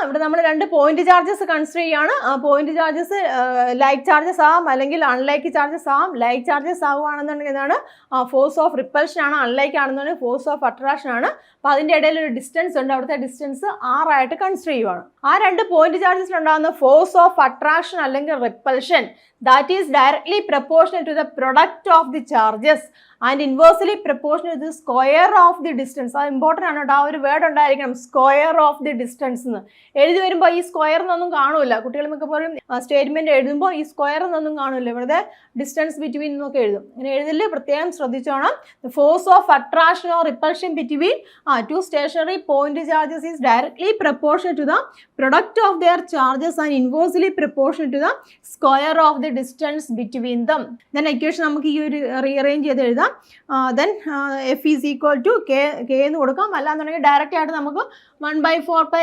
ഇവിടെ നമ്മൾ രണ്ട് പോയിന്റ് ചാർജസ് കൺസിഡർ ചെയ്യാണ്. പോയിന്റ് ചാർജസ് ലൈക്ക് ചാർജസ് ആവാം അല്ലെങ്കിൽ അൺലൈക്ക് ചാർജസ് ആവാം. ലൈക്ക് ചാർജസ് ആവുകയാണെന്നുണ്ടെങ്കിൽ എന്താണ് ഫോഴ്സ് ഓഫ് റിപ്പൽഷൻ ആണ്, അൺലൈക്ക് ആണെന്നുണ്ടെങ്കിൽ ഫോഴ്സ് ഓഫ് അട്രാക്ഷൻ ആണ്. അപ്പോൾ അതിൻ്റെ ഇടയിൽ ഒരു ഡിസ്റ്റൻസ് ഉണ്ട്, അവിടുത്തെ ഡിസ്റ്റൻസ് r ആയിട്ട് കൺസിഡർ ചെയ്യുവാണ്. ആ രണ്ട് പോയിന്റ് ചാർജസിൽ ഉണ്ടാകുന്ന ഫോഴ്സ് ഓഫ് അട്രാക്ഷൻ അല്ലെങ്കിൽ repulsion that is directly proportional to the product of the charges and inversely proportional to the square of the distance. അത് ഇമ്പോർട്ടൻ്റ് ആണ് കേട്ടോ. ആ ഒരു വേർഡ് ഉണ്ടായിരിക്കണം, സ്ക്വയർ ഓഫ് ദി ഡിസ്റ്റൻസ് എന്ന്. എഴുതി വരുമ്പോൾ ഈ സ്ക്വയർ എന്നൊന്നും കാണില്ല. കുട്ടികൾ മിക്ക പോലും സ്റ്റേറ്റ്മെൻറ്റ് എഴുതുമ്പോൾ ഈ സ്ക്വയർ എന്നൊന്നും കാണില്ല, ഇവിടുത്തെ ഡിസ്റ്റൻസ് ബിറ്റ്വീൻ എന്നൊക്കെ എഴുതും. അങ്ങനെ എഴുതില്ല, പ്രത്യേകം ശ്രദ്ധിച്ചോണം. Force of attraction or repulsion between two stationary point charges is directly proportional to the product of their charges and inversely proportional to the square of the distance between them. Then equation നമുക്ക് ഈ ഒരു rearrange ചെയ്ത് എഴുതാം. Then F is equal to K എന്ന് കൊടുക്കാം. അല്ലാന്നുണ്ടെങ്കിൽ direct ആയിട്ട് നമുക്ക് 1/4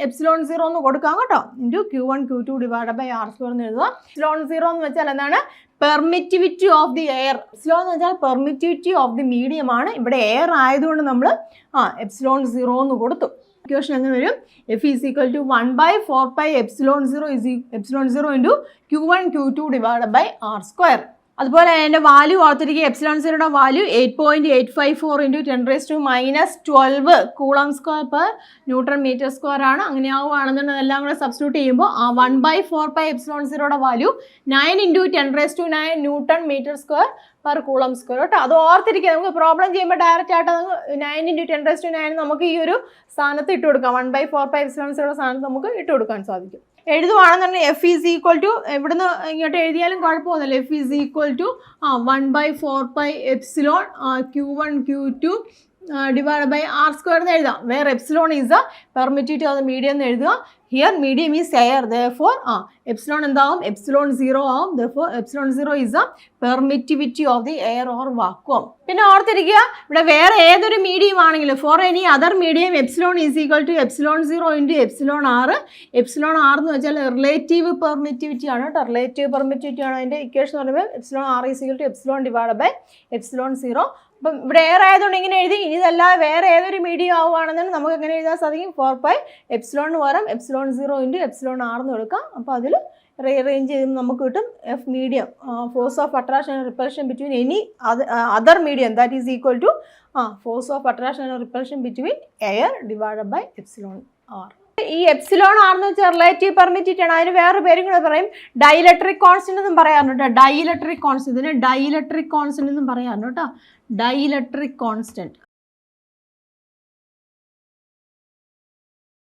എപ്സിലോൺ 0 എന്ന് കൊടുക്കാം കേട്ടോ. Into Q1 Q2 divide by R² എന്ന് എഴുതുക. എപ്സിലോൺ 0 എന്ന് വെച്ചാൽ എന്താണ്? Permittivity of the air. Epsilon എന്ന് വെച്ചാൽ പെർമിറ്റിവിറ്റി ഓഫ് ദി മീഡിയം ആണ്. ഇവിടെ എയർ ആയതുകൊണ്ട് നമ്മൾ എപ്സിലോൺ 0 എന്ന് കൊടുത്തു. ഇക്വേഷൻ എങ്ങനെ വരും? F is equal to 1/4 epsilon 0 into Q1 Q2 divide by R². അതുപോലെ അതിൻ്റെ വാല്യൂ ഓർത്തിരിക്കുക. എപ്സിലോൺ 0യുടെ value 8.854 into 10⁻⁻12 coulomb square per newton metre square ആണ്. അങ്ങനെ ആവുകയാണെന്നുണ്ടെങ്കിൽ എല്ലാം കൂടെ സബ്സ്റ്റിറ്റ്യൂട്ട് ചെയ്യുമ്പോൾ 1/4 എപ്സിലോൺ 0യുടെ value 9 into 10⁻9 newton metre square per coulomb square കേട്ടോ. അത് ഓർത്തിരിക്കുക. നമുക്ക് പ്രോബ്ലം ചെയ്യുമ്പോൾ ഡയറക്റ്റ് ആയിട്ട് 9 ഇൻറ്റു 10⁻9 നമുക്ക് ഈ ഒരു സ്ഥാനത്ത് ഇട്ട് കൊടുക്കാം. 1/4 എപ്സിലോൺ 0യുടെ സ്ഥാനത്ത് നമുക്ക് ഇട്ട് കൊടുക്കാൻ സാധിക്കും. എഴുതുവാണെന്നുണ്ടെങ്കിൽ എഫ് ഈസ് ഈക്വൽ ടു ഇവിടുന്ന് ഇങ്ങോട്ട് എഴുതിയാലും കുഴപ്പമൊന്നുമില്ല. F is equal to 1/4 epsilon Q1 Q2 divide by R² എന്ന് എഴുതാം. Where epsilon is a permittivity of the medium എന്ന് എഴുതുക. Here medium is air, therefore epsilon എന്താവും? എപ്സിലോൺ 0 ആവും. Therefore epsilon 0 is a permittivity of the air or vacuum. പിന്നെ ഓർത്തിരിക്കുക, ഇവിടെ വേറെ ഏതൊരു മീഡിയം ആണെങ്കിലും for any other medium epsilon is equal to epsilon 0 into epsilon R. Epsilon R എന്ന് വെച്ചാൽ റിലേറ്റീവ് പെർമിറ്റിവിറ്റി ആണ് കേട്ടോ. റിലേറ്റീവ് പെർമിറ്റിവിറ്റി ആണ് അതിൻ്റെ ഇക്വേഷൻ എന്ന് പറയുമ്പോൾ epsilon R is equal to epsilon divide by epsilon 0. അപ്പം ഇവിടെ എയർ ആയതുകൊണ്ട് ഇങ്ങനെ എഴുതി. ഇനി ഇതല്ലാതെ വേറെ ഏതൊരു മീഡിയം ആവുകയാണെന്നുണ്ടെങ്കിൽ നമുക്ക് എങ്ങനെ എഴുതാൻ സാധിക്കും? 4 എപ്സിലോണിന് പകരം എപ്സിലോൺ 0 ഇൻറ്റു എപ്സിലോൺ R എന്ന് കൊടുക്കാം. അപ്പോൾ അതിൽ റീഅറേഞ്ച് ചെയ്യുമ്പോൾ നമുക്ക് കിട്ടും F medium force of attraction and repulsion between any other medium that is equal to force of attraction and repulsion between air divide by epsilon R. ഈ epsilon R എന്ന് വെച്ചാൽ റിലേറ്റീവ് പെർമിറ്റിവിറ്റി ആണ്. അതിന് വേറെ പേരും കൂടെ പറയും. ഡൈഇലക്ട്രിക് കോൺസ്റ്റന്റ് എന്നും പറയാറുണ്ട് കേട്ടോ. ഡൈഇലക്ട്രിക് കോൺസ്റ്റന്റ്, ഇതിന് ഡൈഇലക്ട്രിക് കോൺസ്റ്റന്റ് എന്നും പറയാറുണ്ട് കേട്ടോ. Dielectric constant